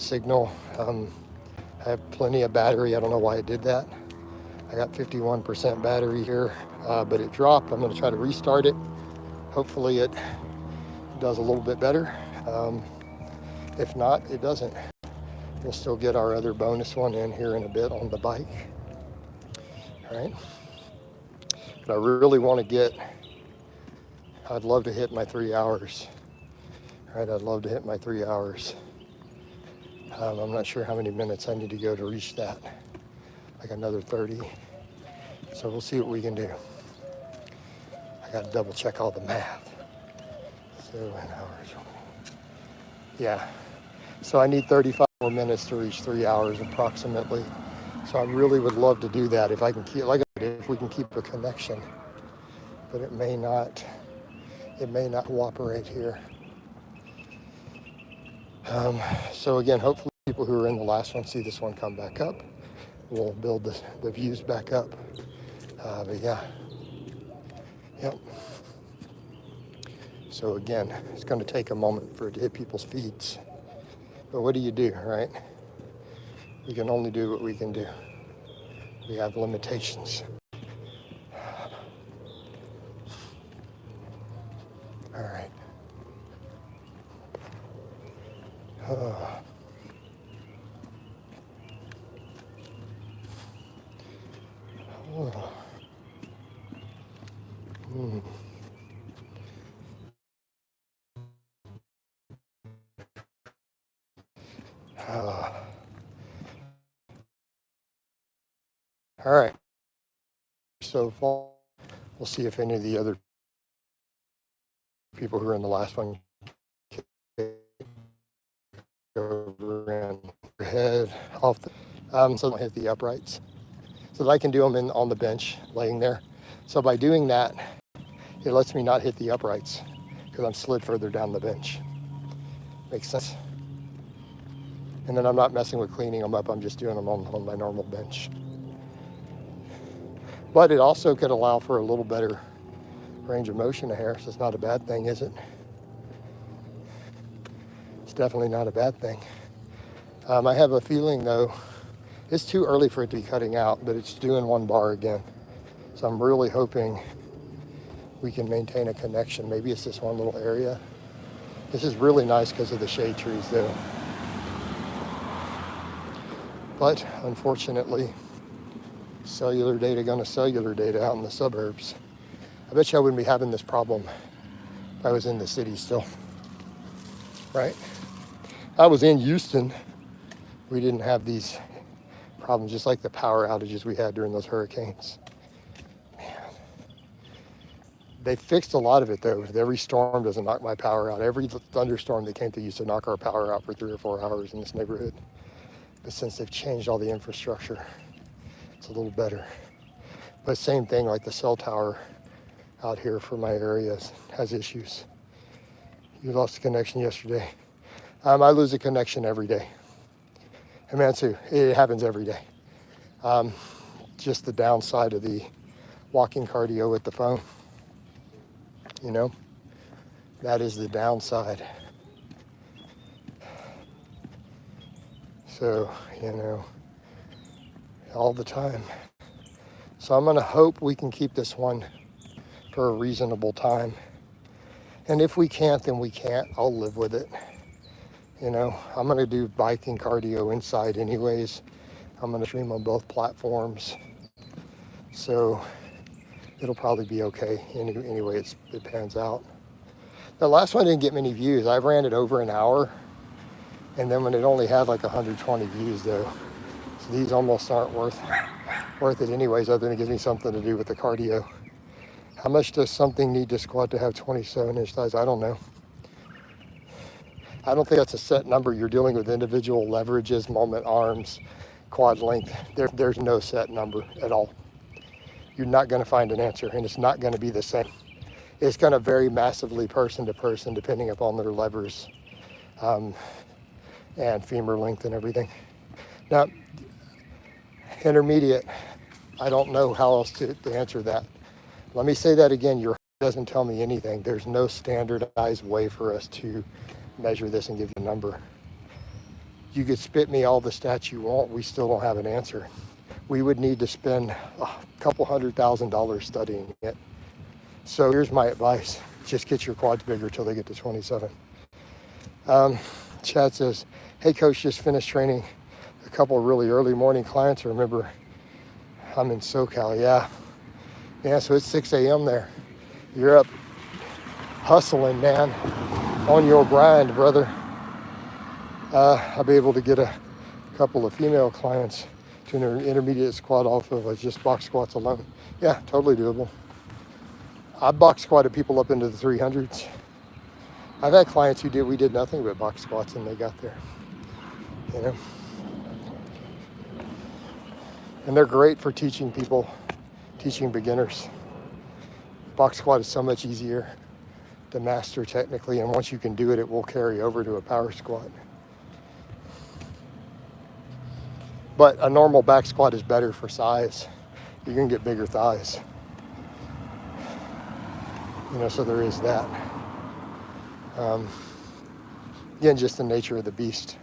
signal. I have plenty of battery. I don't know why it did that. I got 51% battery here, but it dropped. I'm going to try to restart it. Hopefully it does a little bit better. If not, it doesn't. We'll still get our other bonus one in here in a bit on the bike. All right. But I really want to get, I'd love to hit my 3 hours. All right, I'd love to hit my 3 hours. I'm not sure how many minutes I need to go to reach that. Like another 30. So we'll see what we can do. I got to double check all the math. So an hour. Yeah. So I need 35 more minutes to reach 3 hours approximately. So I really would love to do that if I can keep, like I said, if we can keep a connection. But it may not cooperate here. So again, hopefully people who are in the last one see this one come back up. We'll build the views back up. But yeah, yep. So again, it's going to take a moment for it to hit people's feeds. But what do you do, right? We can only do what we can do. We have limitations. All right. All right. So far, we'll see if any of the other people who are in the last one over and head off the, so don't hit the uprights. So that I can do them on the bench, laying there. So by doing that, it lets me not hit the uprights because I'm slid further down the bench. Makes sense. And then I'm not messing with cleaning them up. I'm just doing them on my normal bench. But it also could allow for a little better range of motion of hair. So it's not a bad thing, is it? It's definitely not a bad thing. I have a feeling though, it's too early for it to be cutting out, but it's doing one bar again. So I'm really hoping we can maintain a connection. Maybe it's this one little area. This is really nice because of the shade trees though. But unfortunately, cellular data gonna cellular data out in the suburbs. I bet you I wouldn't be having this problem if I was in the city still, right? I was in Houston. We didn't have these problems, just like the power outages we had during those hurricanes. Man. They fixed a lot of it though. Every storm doesn't knock my power out. Every thunderstorm that came through used to knock our power out for 3 or 4 hours in this neighborhood. But since they've changed all the infrastructure, it's a little better. But same thing, like the cell tower out here for my area has issues. You lost a connection yesterday. I lose a connection every day. And man, too, it happens every day. Just the downside of the walking cardio with the phone. You know, that is the downside. So, you know, all the time. So I'm gonna hope we can keep this one for a reasonable time. And if we can't, then we can't. I'll live with it. You know, I'm gonna do biking cardio inside anyways. I'm gonna stream on both platforms. So it'll probably be okay anyway it pans out. The last one didn't get many views. I ran it over an hour. And then when it only had like 120 views though. So these almost aren't worth it anyways, other than it gives me something to do with the cardio. How much does something need to squat to have 27-inch thighs? I don't know. I don't think that's a set number. You're dealing with individual leverages, moment arms, quad length. There's no set number at all. You're not going to find an answer, and it's not going to be the same. It's going to vary massively person to person, depending upon their levers and femur length and everything. Now, intermediate, I don't know how else to answer that. Let me say that again. Your doesn't tell me anything. There's no standardized way for us to measure this and give you a number. You could spit me all the stats you want, we still don't have an answer. We would need to spend a couple $100,000 studying it. So here's my advice. Just get your quads bigger till they get to 27. Chad says, hey coach, just finished training a couple of really early morning clients. Remember, I'm in SoCal, yeah, so it's 6 a.m. there. You're up hustling, man, on your grind, brother. I'll be able to get a couple of female clients to an intermediate squat off of just box squats alone. Yeah, totally doable. I box squatted people up into the 300s. I've had clients who we did nothing but box squats and they got there, you know. And they're great for teaching people, teaching beginners. Box squat is so much easier to master technically, and once you can do it, it will carry over to a power squat. But a normal back squat is better for size. You're gonna get bigger thighs. You know, so there is that. Again, just the nature of the beast.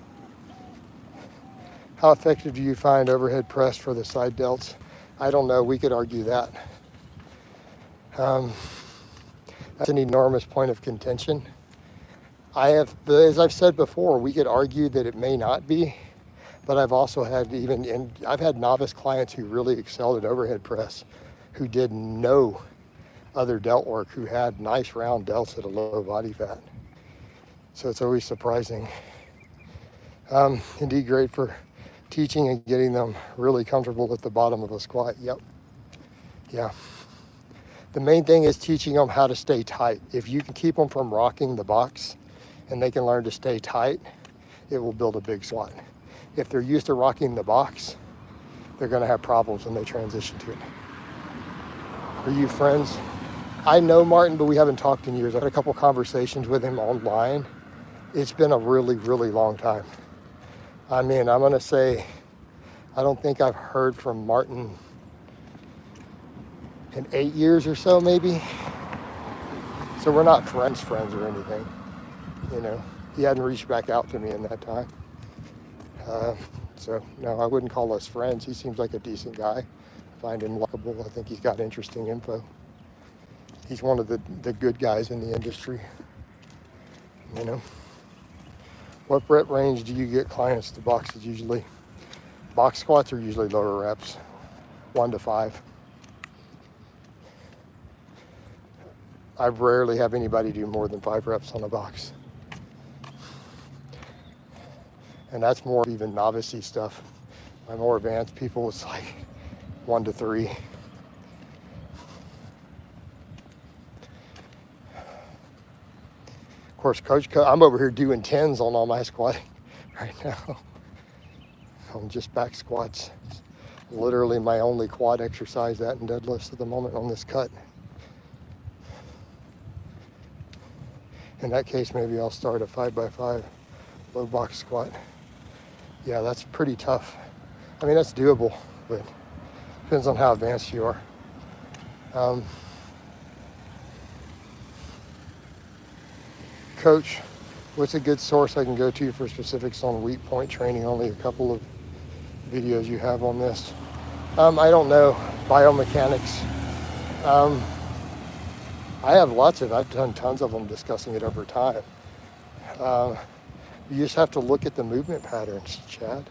How effective do you find overhead press for the side delts? I don't know, we could argue that. That's an enormous point of contention. As I've said before, we could argue that it may not be, but I've also had I've had novice clients who really excelled at overhead press, who did no other delt work, who had nice round delts at a low body fat. So it's always surprising. Indeed great for teaching and getting them really comfortable at the bottom of a squat. Yep. Yeah. The main thing is teaching them how to stay tight. If you can keep them from rocking the box and they can learn to stay tight, it will build a big squat. If they're used to rocking the box, they're gonna have problems when they transition to it. Are you friends? I know Martin, but we haven't talked in years. I had a couple conversations with him online. It's been a really, really long time. I mean, I'm gonna say, I don't think I've heard from Martin in 8 years or so, maybe. So we're not friends or anything, you know. He hadn't reached back out to me in that time. So no, I wouldn't call us friends. He seems like a decent guy. I find him likable. I think he's got interesting info. He's one of the good guys in the industry, you know. What rep range do you get clients to boxes usually? Box squats are usually lower reps, 1 to 5. I rarely have anybody do more than 5 reps on a box. And that's more even novice-y stuff. My more advanced people, it's like 1 to 3. Of course, I'm over here doing 10s on all my squatting right now. On just back squats. Literally my only quad exercise, that and deadlifts at the moment on this cut. In that case, maybe I'll start a 5x5 low box squat. Yeah, that's pretty tough. I mean, that's doable, but depends on how advanced you are. Coach, what's a good source I can go to for specifics on weak point training? Only a couple of videos you have on this. I don't know. Biomechanics. I've done tons of them discussing it over time. You just have to look at the movement patterns, Chad.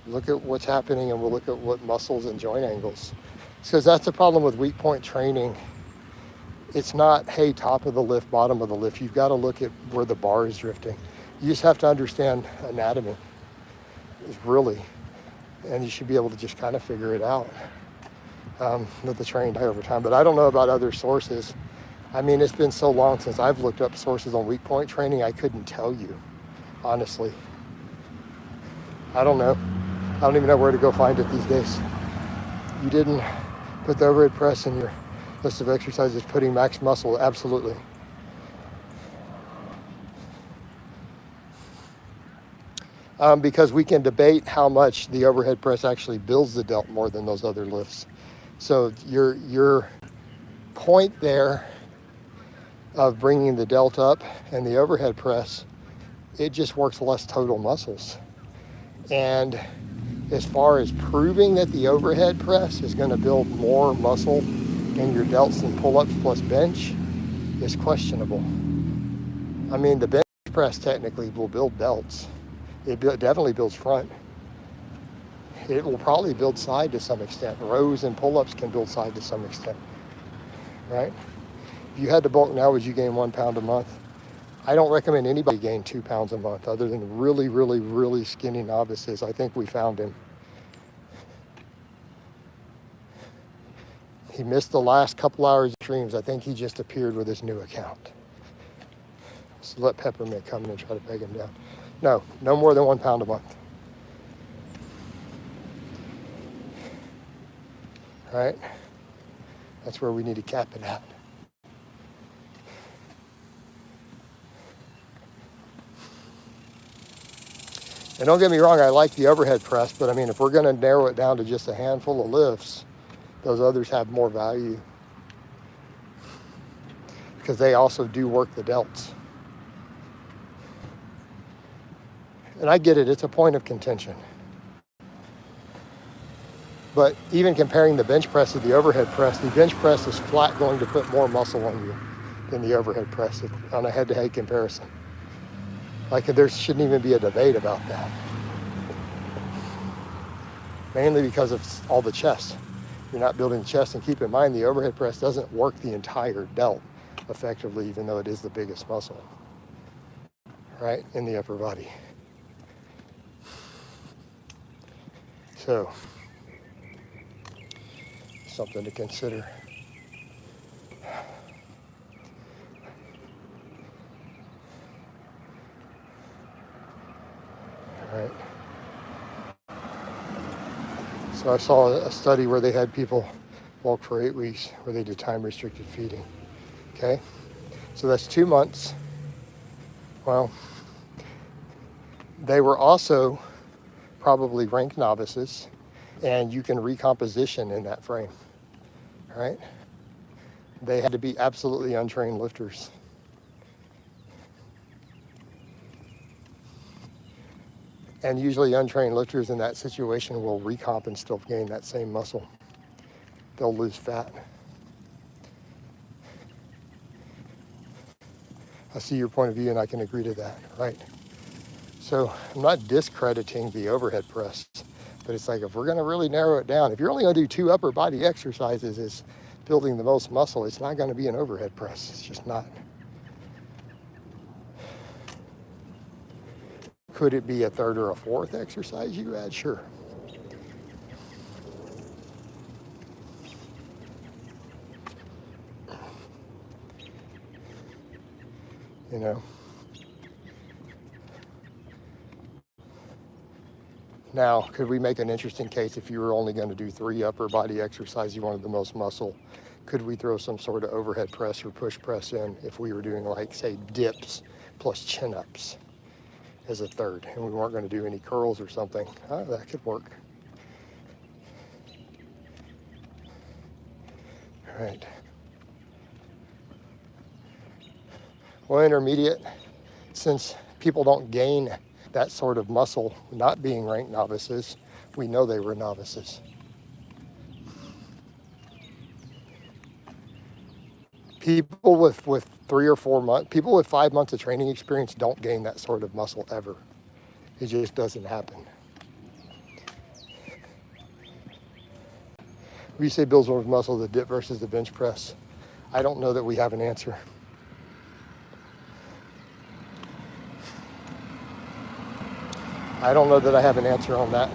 Look at what's happening, and we'll look at what muscles and joint angles. Because that's the problem with weak point training. It's not, hey, top of the lift, bottom of the lift. You've got to look at where the bar is drifting. You just have to understand anatomy, really. And you should be able to just kind of figure it out with the training over time. But I don't know about other sources. I mean, it's been so long since I've looked up sources on weak point training, I couldn't tell you, honestly. I don't know. I don't even know where to go find it these days. You didn't put the overhead press in your list of exercises, putting max muscle, absolutely. Because we can debate how much the overhead press actually builds the delt more than those other lifts. So your point there of bringing the delt up and the overhead press, it just works less total muscles. And as far as proving that the overhead press is going to build more muscle in your delts than pull-ups plus bench is questionable. I mean, the bench press technically will build delts. It definitely builds front. It will probably build side to some extent. Rows and pull-ups can build side to some extent, right? If you had to bulk now, would you gain 1 pound a month? I don't recommend anybody gain 2 pounds a month other than really, really, really skinny novices. I think we found him. He missed the last couple hours of streams. I think he just appeared with his new account. So let Peppermint come in and try to peg him down. No more than 1 pound a month. All right? That's where we need to cap it at. And don't get me wrong, I like the overhead press, but I mean, if we're going to narrow it down to just a handful of lifts, those others have more value because they also do work the delts. And I get it, it's a point of contention. But even comparing the bench press to the overhead press, the bench press is flat going to put more muscle on you than the overhead press on a head-to-head comparison. Like, there shouldn't even be a debate about that. Mainly because of all the chest. You're not building the chest, and keep in mind the overhead press doesn't work the entire delt effectively, even though it is the biggest muscle, right, in the upper body. So, something to consider. All right. So I saw a study where they had people bulk for 8 weeks where they did time-restricted feeding. Okay? So that's 2 months. Well, they were also probably ranked novices, and you can recomposition in that frame. All right? They had to be absolutely untrained lifters. And usually untrained lifters in that situation will recomp and still gain that same muscle. They'll lose fat. I see your point of view and I can agree to that, right? So I'm not discrediting the overhead press, but it's like if we're gonna really narrow it down, if you're only gonna do 2 upper body exercises as building the most muscle, it's not gonna be an overhead press, it's just not. Could it be a 3rd or a 4th exercise you add? Sure. You know. Now, could we make an interesting case if you were only going to do 3 upper body exercises, you wanted the most muscle? Could we throw some sort of overhead press or push press in if we were doing, like, say, dips plus chin-ups as a 3rd, and we weren't going to do any curls or something? Oh, that could work. All right. Well, intermediate, since people don't gain that sort of muscle not being ranked novices, we know they were novices. People with 3 or 4 months, people with 5 months of training experience don't gain that sort of muscle ever. It just doesn't happen. We say builds more muscle, the dip versus the bench press. I don't know that we have an answer. I don't know that I have an answer on that.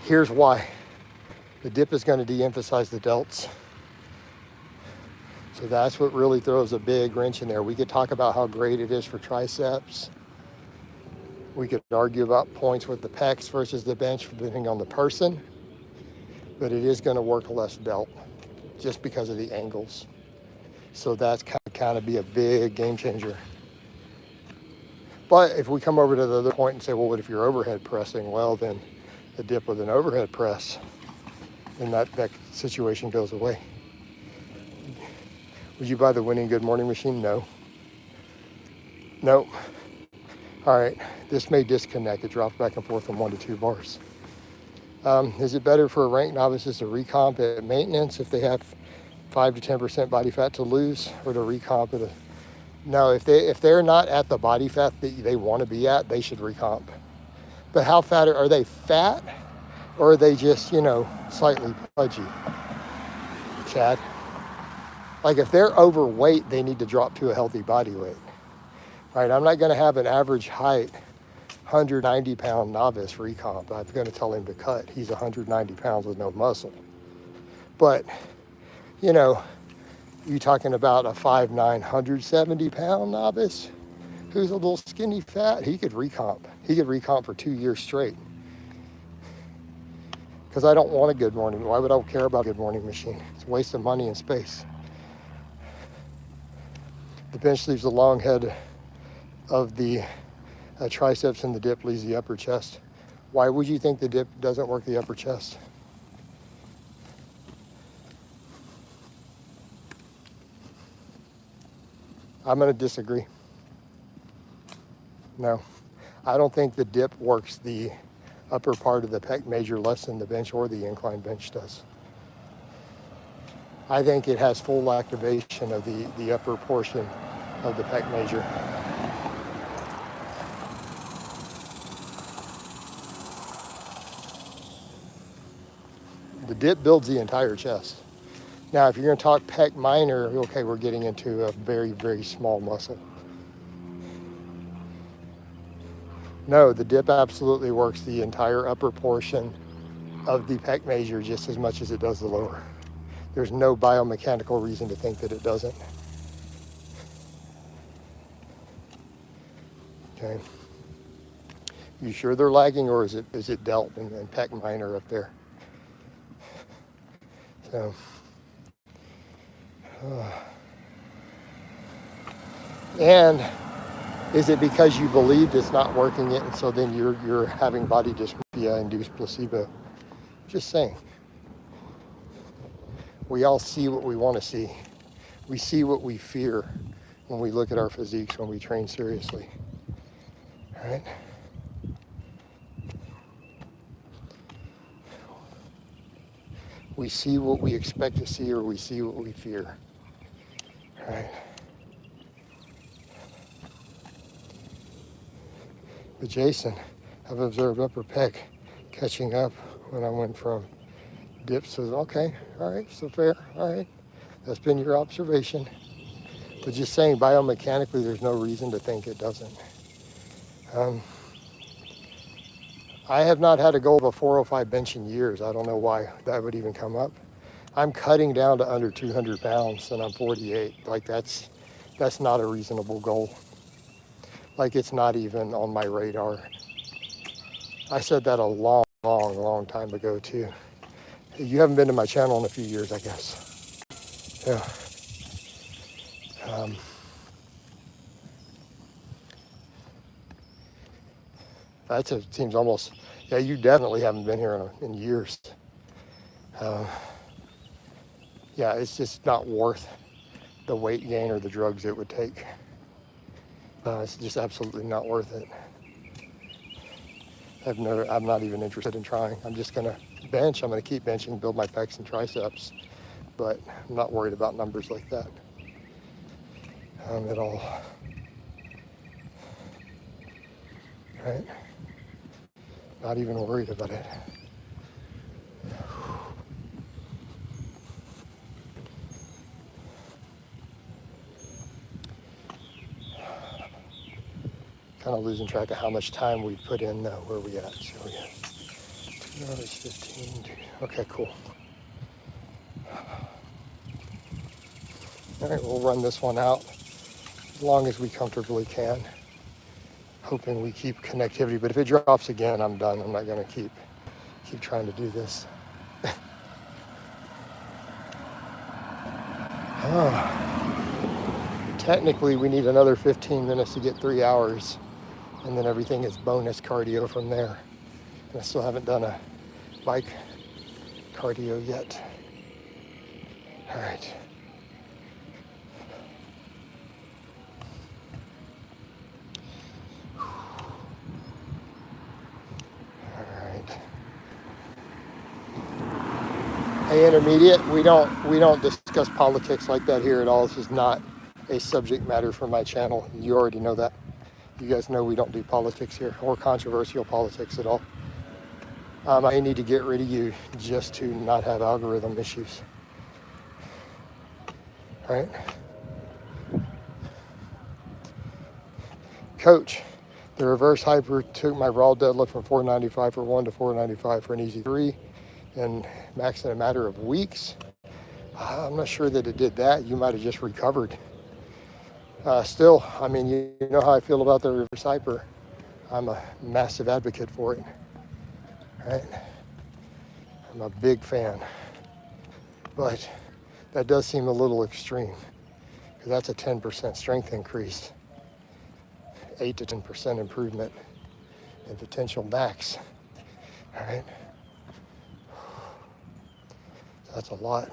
Here's why. The dip is going to de-emphasize the delts. So that's what really throws a big wrench in there. We could talk about how great it is for triceps. We could argue about points with the pecs versus the bench depending on the person. But it is going to work less delt just because of the angles. So that's kind of be a big game changer. But if we come over to the other point and say, well, what if you're overhead pressing? Well, then the dip with an overhead press, then that situation goes away. Would you buy the winning Good Morning machine? No. Nope. All right, this may disconnect. It drops back and forth from 1 to 2 bars. Is it better for ranked novices to recomp at maintenance if they have 5 to 10% body fat to lose, or to recomp at a... No, if they're not at the body fat that they want to be at, they should recomp. But how fat are they? Fat, or are they just, you know, slightly pudgy? Chad, like if they're overweight, they need to drop to a healthy body weight. Right? I'm not going to have an average height 190-pound novice recomp. I'm going to tell him to cut. He's 190 pounds with no muscle. But, you know, you talking about a 5'9", 170-pound novice who's a little skinny fat, he could recomp. He could recomp for 2 years straight. Because I don't want a good morning. Why would I care about a good morning machine? It's a waste of money and space. The bench leaves the long head of the triceps, and the dip leaves the upper chest. Why would you think the dip doesn't work the upper chest? I'm going to disagree. No, I don't think the dip works the upper part of the pec major less than the bench or the incline bench does. I think it has full activation of the upper portion of the pec major. The dip builds the entire chest. Now, if you're going to talk pec minor, okay, we're getting into a very, very small muscle. No, the dip absolutely works the entire upper portion of the pec major just as much as it does the lower. There's no biomechanical reason to think that it doesn't. Okay. You sure they're lagging, or is it delt and pec minor up there? So, and is it because you believed it's not working it, and so then you're having body dysmorphia induced placebo? Just saying. We all see what we want to see. We see what we fear when we look at our physiques, when we train seriously. All right? We see what we expect to see, or we see what we fear. All right? But Jason, I've observed upper pec catching up when I went from dips to... Okay, all right, so fair, all right. That's been your observation. But just saying, biomechanically, there's no reason to think it doesn't. I have not had a goal of a 405 bench in years. I don't know why that would even come up. I'm cutting down to under 200 pounds, and I'm 48. Like, that's not a reasonable goal. Like, it's not even on my radar. I said that a long, long, long time ago, too. You haven't been to my channel in a few years, I guess. Yeah. Seems almost... Yeah, you definitely haven't been here in years. Yeah, it's just not worth the weight gain or the drugs it would take. It's just absolutely not worth it. I'm not even interested in trying. I'm just gonna bench. I'm gonna keep benching, build my pecs and triceps, but I'm not worried about numbers like that at all. Right? Not even worried about it. Kind of losing track of how much time we've put in, where we at. So we have 2 hours 15. Okay, cool. All right, we'll run this one out as long as we comfortably can, hoping we keep connectivity. But if it drops again, I'm done. I'm not going to keep trying to do this. Technically, we need another 15 minutes to get 3 hours, and then everything is bonus cardio from there. And I still haven't done a bike cardio yet. All right. Hey, intermediate, we don't discuss politics like that here at all. This is not a subject matter for my channel. You already know that. You guys know we don't do politics here or controversial politics at all. I need to get rid of you just to not have algorithm issues. All right? Coach, the reverse hyper took my raw deadlift from 495 for 1 to 495 for an easy 3 and max in a matter of weeks. I'm not sure that it did that. You might have just recovered. Still, I mean, you know how I feel about the reverse hyper. I'm a massive advocate for it. Right? I'm a big fan. But that does seem a little extreme because that's a 10% strength increase, 8 to 10% improvement in potential max. All right? That's a lot.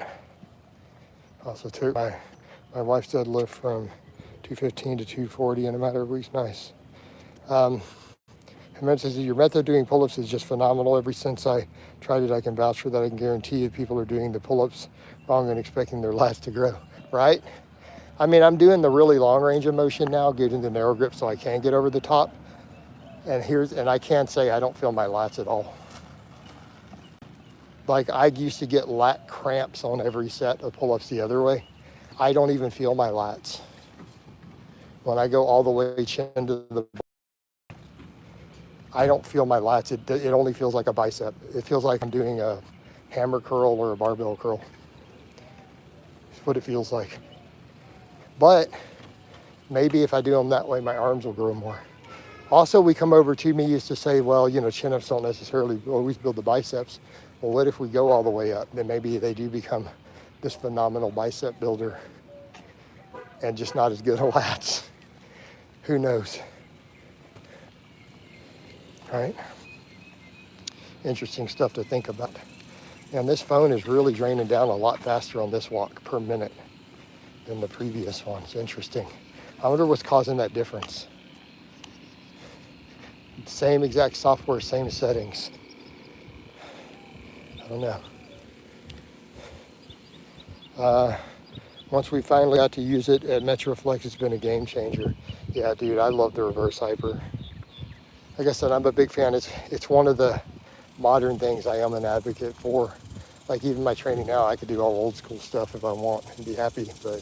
Also took my wife's deadlift from 215 to 240 in a matter of weeks. Nice. It says your method of doing pull-ups is just phenomenal. Ever since I tried it, I can vouch for that. I can guarantee you people are doing the pull-ups wrong and expecting their lats to grow, right? I mean, I'm doing the really long range of motion now, getting the narrow grip so I can get over the top. And I can say I don't feel my lats at all. Like I used to get lat cramps on every set of pull-ups the other way. I don't even feel my lats. When I go all the way chin to the, I don't feel my lats. It only feels like a bicep. It feels like I'm doing a hammer curl or a barbell curl. That's what it feels like. But maybe if I do them that way, my arms will grow more. Also, we come over to me used to say, well, you know, chin-ups don't necessarily always build the biceps. Well, what if we go all the way up? Then maybe they do become this phenomenal bicep builder and just not as good at lats. Who knows? Right? Interesting stuff to think about. And this phone is really draining down a lot faster on this walk per minute than the previous one. It's interesting. I wonder what's causing that difference. Same exact software, same settings. I don't know. Once we finally got to use it at Metroflex, it's been a game changer. Yeah, dude, I love the reverse hyper. Like I said, I'm a big fan. It's one of the modern things I am an advocate for. Like even my training now, I could do all old school stuff if I want and be happy, but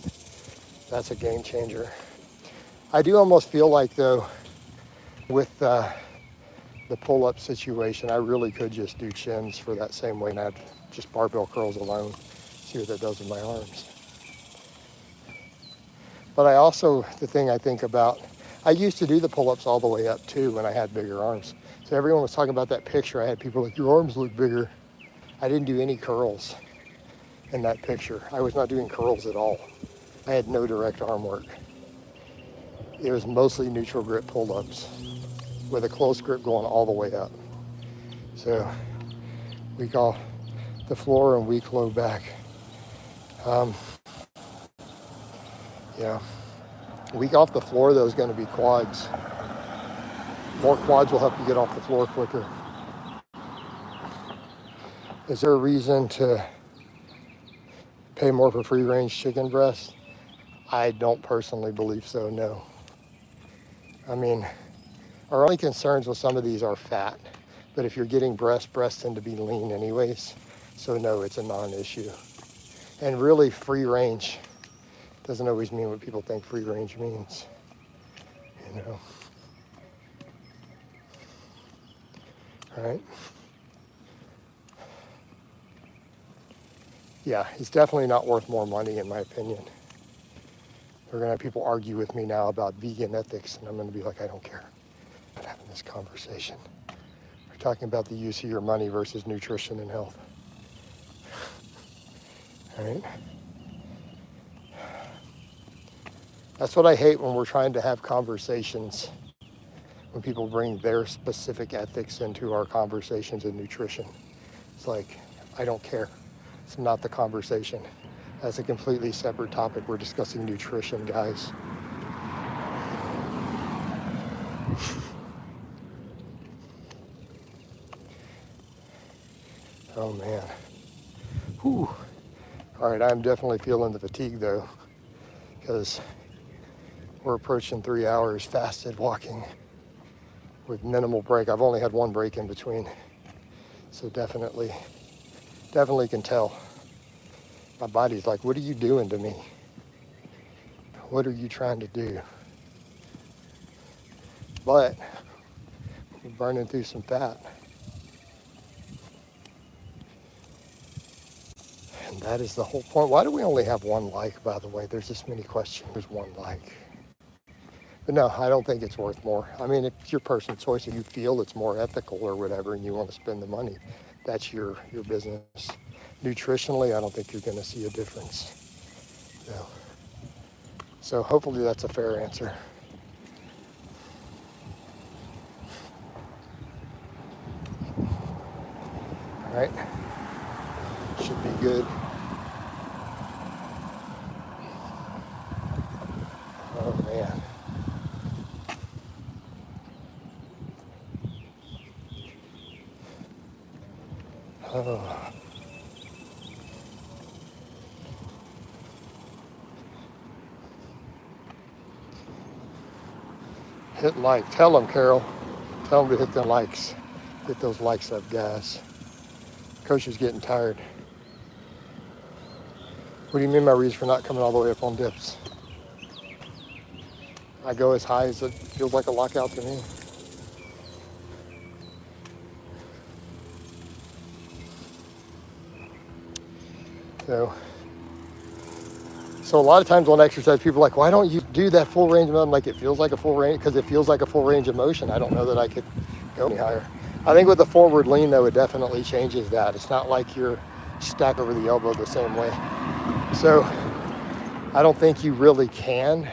that's a game changer. I do almost feel like though, with the pull-up situation, I really could just do chins for that same way and add just barbell curls alone. See what that does with my arms. But I also, the thing I think about, I used to do the pull-ups all the way up too when I had bigger arms. So everyone was talking about that picture. I had people like, your arms look bigger. I didn't do any curls in that picture. I was not doing curls at all. I had no direct arm work. It was mostly neutral grip pull-ups with a close grip going all the way up. So weak off the floor and weak low back. Yeah. Weak off the floor though is going to be quads. More quads will help you get off the floor quicker. Is there a reason to pay more for free range chicken breast? I don't personally believe so, no. I mean, our only concerns with some of these are fat. But if you're getting breasts tend to be lean anyways. So no, it's a non-issue. And really free range doesn't always mean what people think free range means, you know. All right. Yeah, it's definitely not worth more money in my opinion. We're gonna have people argue with me now about vegan ethics and I'm gonna be like, I don't care. I'm not having this conversation. We're talking about the use of your money versus nutrition and health. All right. That's what I hate when we're trying to have conversations, when people bring their specific ethics into our conversations in nutrition. It's like, I don't care. It's not the conversation. That's a completely separate topic. We're discussing nutrition, guys. Oh man. Whew. All right, I'm definitely feeling the fatigue though, because we're approaching 3 hours fasted walking with minimal break. I've only had one break in between. So definitely can tell. My body's like, what are you doing to me? What are you trying to do? But we're burning through some fat. And that is the whole point. Why do we only have one like, by the way? There's this many questions. There's one like. But no, I don't think it's worth more. I mean, if it's your personal choice and you feel it's more ethical or whatever and you want to spend the money, that's your business. Nutritionally, I don't think you're going to see a difference. No. So hopefully that's a fair answer. All right. Should be good. Oh man. Oh. Hit like. Tell them, Carol. Tell them to hit the likes. Hit those likes up, guys. Coach is getting tired. What do you mean my reason for not coming all the way up on dips? I go as high as it feels like a lockout to me. So a lot of times on exercise, people are like, why don't you do that full range of motion? Like, it feels like a full range, because it feels like a full range of motion. I don't know that I could go any higher. I think with the forward lean, though, it definitely changes that. It's not like you're stacked over the elbow the same way. So I don't think you really can.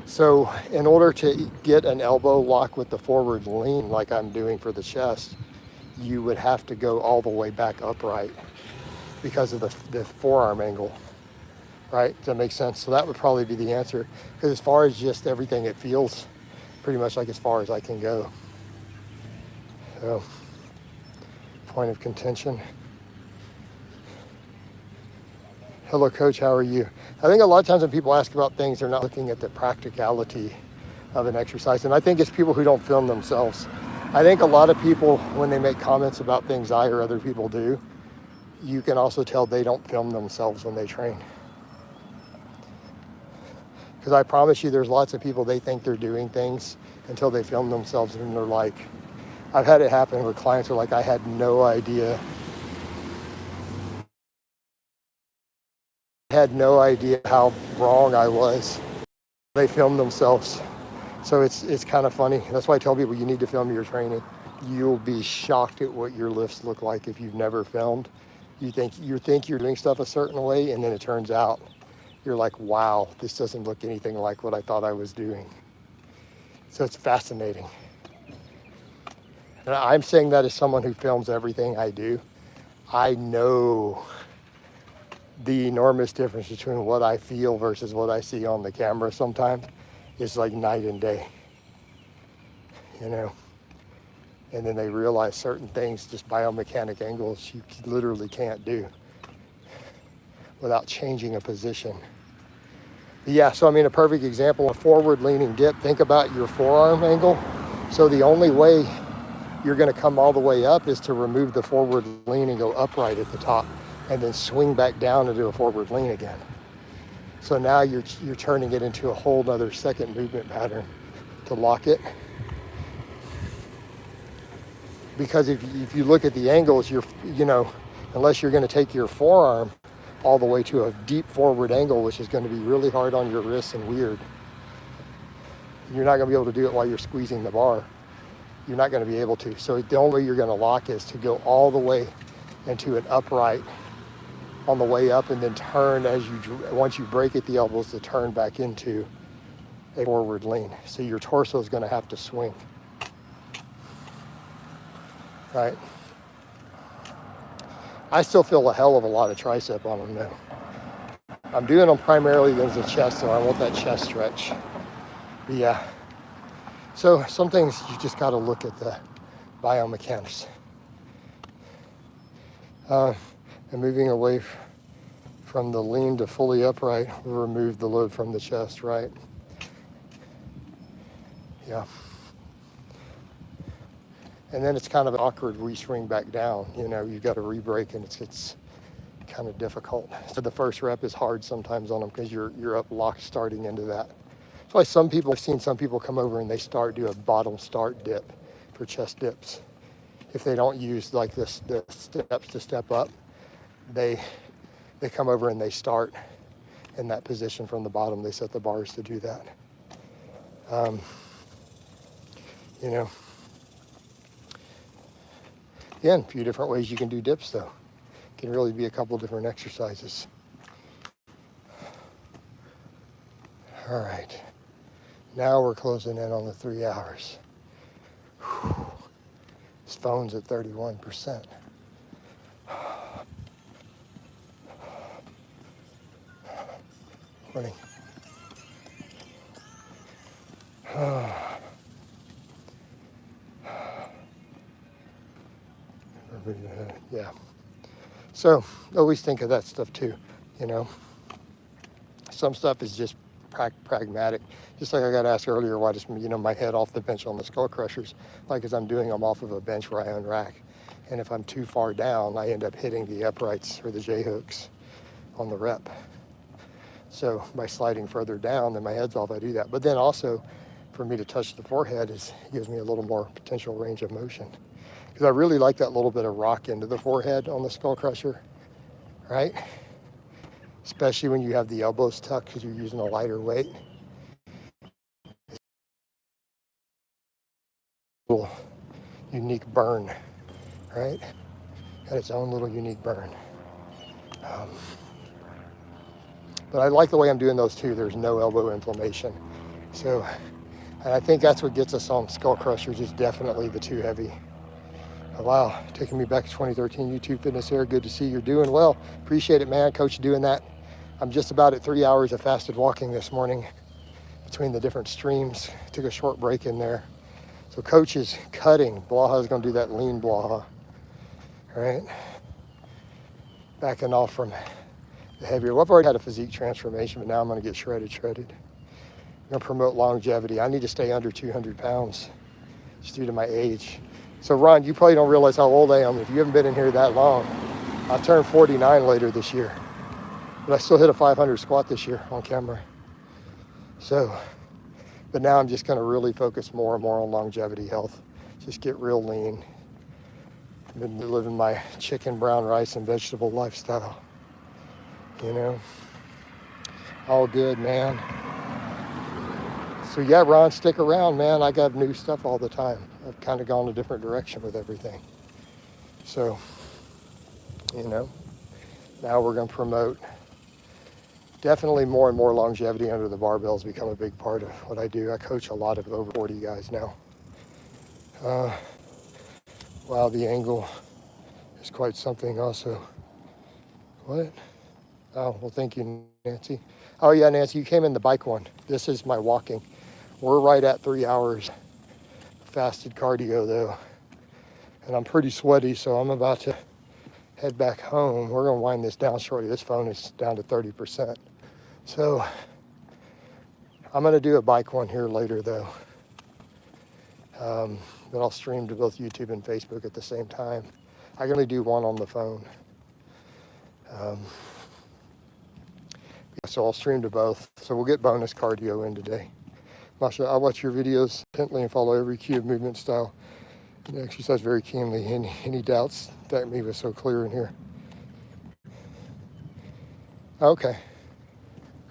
So in order to get an elbow lock with the forward lean, like I'm doing for the chest, you would have to go all the way back upright because of the forearm angle, right? Does that make sense? So that would probably be the answer. Because as far as just everything, it feels pretty much like as far as I can go. So, point of contention. Hello, Coach, how are you? I think a lot of times when people ask about things, they're not looking at the practicality of an exercise. And I think it's people who don't film themselves. I think a lot of people, when they make comments about things I or other people do, you can also tell they don't film themselves when they train. Because I promise you, there's lots of people, they think they're doing things until they film themselves and they're like, I've had it happen where clients are like, I had no idea. How wrong I was. They film themselves. So it's kind of funny. That's why I tell people you need to film your training. You'll be shocked at what your lifts look like if you've never filmed. You think you're doing stuff a certain way, and then it turns out you're like, wow, this doesn't look anything like what I thought I was doing. So it's fascinating. And I'm saying that as someone who films everything I do. I know the enormous difference between what I feel versus what I see on the camera sometimes. It's like night and day, you know? And then they realize certain things, just biomechanic angles, you literally can't do without changing a position. But yeah, so I mean, a perfect example, a forward leaning dip, think about your forearm angle. So the only way you're gonna come all the way up is to remove the forward lean and go upright at the top and then swing back down and do a forward lean again. So now you're turning it into a whole other second movement pattern to lock it. Because if you look at the angles, unless you're going to take your forearm all the way to a deep forward angle, which is going to be really hard on your wrists and weird. You're not going to be able to do it while you're squeezing the bar. You're not going to be able to. So the only way you're going to lock is to go all the way into an upright on the way up and then turn once you break at the elbows, to turn back into a forward lean. So your torso is going to have to swing. Right? I still feel a hell of a lot of tricep on them though. I'm doing them primarily as a chest, so I want that chest stretch. But yeah. So some things you just got to look at the biomechanics. And moving away from the lean to fully upright, we remove the load from the chest, right? Yeah. And then it's kind of awkward re-swing back down. You know, you've got to re-break, and it's kind of difficult. So the first rep is hard sometimes on them because you're up locked starting into that. That's why I've seen some people come over and they do a bottom start dip for chest dips. If they don't use like the steps to step up, they come over and they start in that position from the bottom. They set the bars to do that. You know, again, a few different ways you can do dips though. It can really be a couple different exercises. All right, now we're closing in on the 3 hours. Whew. This phone's at 31%. Morning. Yeah. So always think of that stuff too, you know. Some stuff is just pragmatic. Just like I got asked earlier, why does, you know, my head off the bench on the skull crushers? Like as I'm doing them off of a bench where I own rack. And if I'm too far down, I end up hitting the uprights or the J hooks on the rep. So by sliding further down, then my head's off, I do that. But then also for me to touch the forehead gives me a little more potential range of motion. Because I really like that little bit of rock into the forehead on the skull crusher, right? Especially when you have the elbows tucked because you're using a lighter weight. Little unique burn, right? Got its own little unique burn. But I like the way I'm doing those too. There's no elbow inflammation. So, and I think that's what gets us on skull crushers is definitely the too heavy. Oh, wow, taking me back to 2013 YouTube Fitness here. Good to see you're doing well. Appreciate it, man. Coach doing that. I'm just about at 3 hours of fasted walking this morning between the different streams. Took a short break in there. So Coach is cutting. Blaha is going to do that lean Blaha. All right. Backing off from the heavier. Well, I've already had a physique transformation, but now I'm going to get shredded. I'm going to promote longevity. I need to stay under 200 pounds just due to my age. So Ron, you probably don't realize how old I am if you haven't been in here that long. I'll turn 49 later this year, but I still hit a 500 squat this year on camera. So, but now I'm just going to really focus more and more on longevity health. Just get real lean. I've been living my chicken, brown rice, and vegetable lifestyle. You know, all good, man. So yeah, Ron, stick around, man. I got new stuff all the time. I've kind of gone a different direction with everything. So, you know, now we're going to promote definitely more and more longevity under the barbells become a big part of what I do. I coach a lot of over 40 guys now. Wow, the angle is quite something also. What? Oh, well, thank you, Nancy. Oh yeah, Nancy, you came in the bike one. This is my walking. We're right at 3 hours fasted cardio though. And I'm pretty sweaty, so I'm about to head back home. We're gonna wind this down shortly. This phone is down to 30%. So I'm gonna do a bike one here later though. But I'll stream to both YouTube and Facebook at the same time. I can only do one on the phone. So I'll stream to both. So we'll get bonus cardio in today. Masha, I'll watch your videos intently and follow every cue of movement style and exercise very keenly. Any doubts that me was so clear in here. Okay,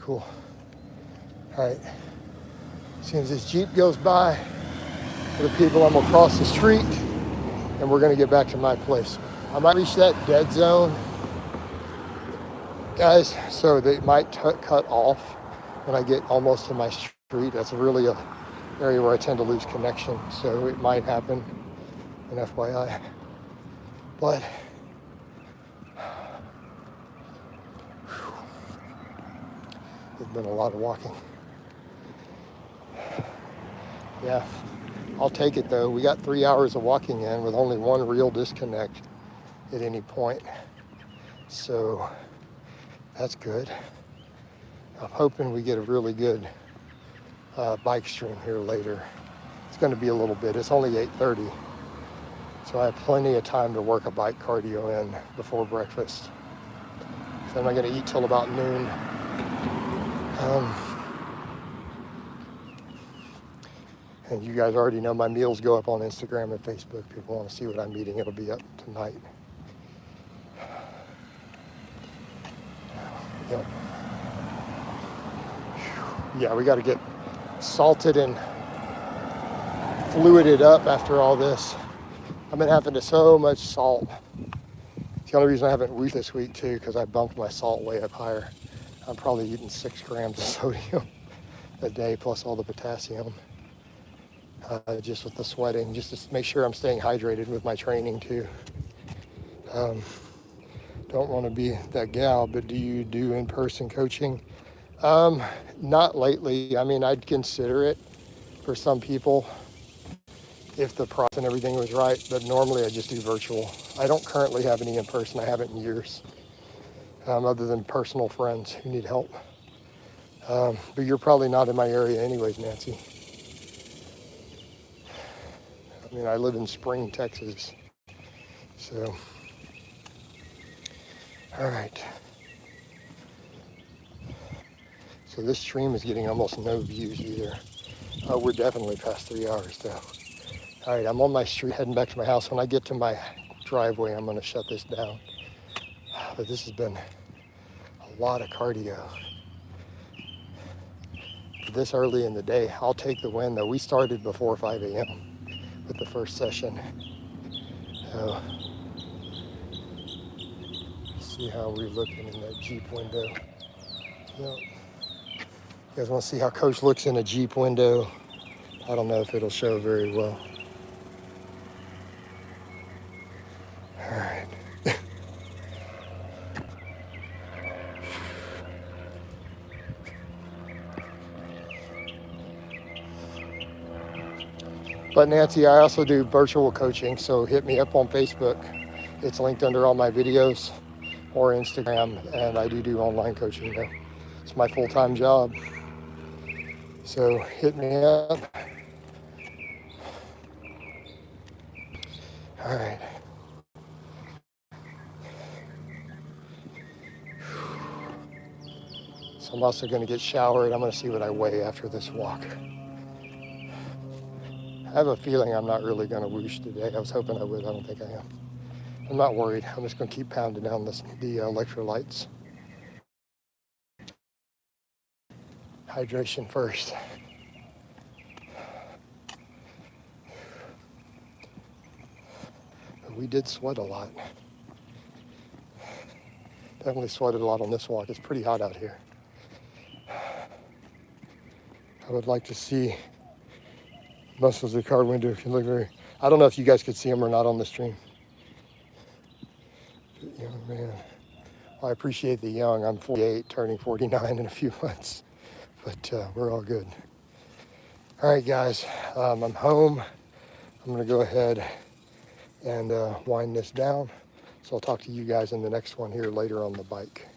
cool. All right, as soon as this Jeep goes by, for the people, I'm gonna cross the street and we're gonna get back to my place. I might reach that dead zone, guys, so they might cut off when I get almost to my street. That's really an area where I tend to lose connection, so it might happen, an FYI. But it's been a lot of walking. Yeah, I'll take it though. We got 3 hours of walking in with only one real disconnect at any point. So that's good. I'm hoping we get a really good bike stream here later. It's going to be a little bit. It's only 8:30. So I have plenty of time to work a bike cardio in before breakfast. So I'm not going to eat till about noon. And you guys already know my meals go up on Instagram and Facebook. People want to see what I'm eating. It'll be up tonight. Yep. Yeah, we got to get salted and fluided up after all this. I've been having to so much salt. It's the only reason I haven't wheat this week too, because I bumped my salt way up higher. I'm probably eating 6 grams of sodium a day plus all the potassium. Just with the sweating, just to make sure I'm staying hydrated with my training too. Don't want to be that gal, but do you do in-person coaching? Not lately. I mean, I'd consider it for some people if the price and everything was right, but normally I just do virtual. I don't currently have any in person. I haven't in years, other than personal friends who need help. But you're probably not in my area anyways, Nancy. I mean, I live in Spring, Texas. So, all right. So this stream is getting almost no views either. We're definitely past 3 hours though. All right, I'm on my street heading back to my house. When I get to my driveway, I'm gonna shut this down. But this has been a lot of cardio. This early in the day, I'll take the win though. We started before 5 a.m. with the first session. So, see how we're looking in that Jeep window. Yep. You guys want to see how Coach looks in a Jeep window? I don't know if it'll show very well. All right. But Nancy, I also do virtual coaching, so hit me up on Facebook. It's linked under all my videos, or Instagram, and I do online coaching though. It's my full-time job. So hit me up. All right. So I'm also going to get showered. I'm going to see what I weigh after this walk. I have a feeling I'm not really going to whoosh today. I was hoping I would. I don't think I am. I'm not worried. I'm just going to keep pounding down the electrolytes. Hydration first. But we did sweat a lot. Definitely sweated a lot on this walk. It's pretty hot out here. I would like to see muscles of the car window can look very, I don't know if you guys could see them or not on the stream. Young man. Well, I appreciate the young. I'm 48, turning 49 in a few months, but we're all good. All right, guys, I'm home. I'm gonna go ahead and wind this down. So I'll talk to you guys in the next one here later on the bike.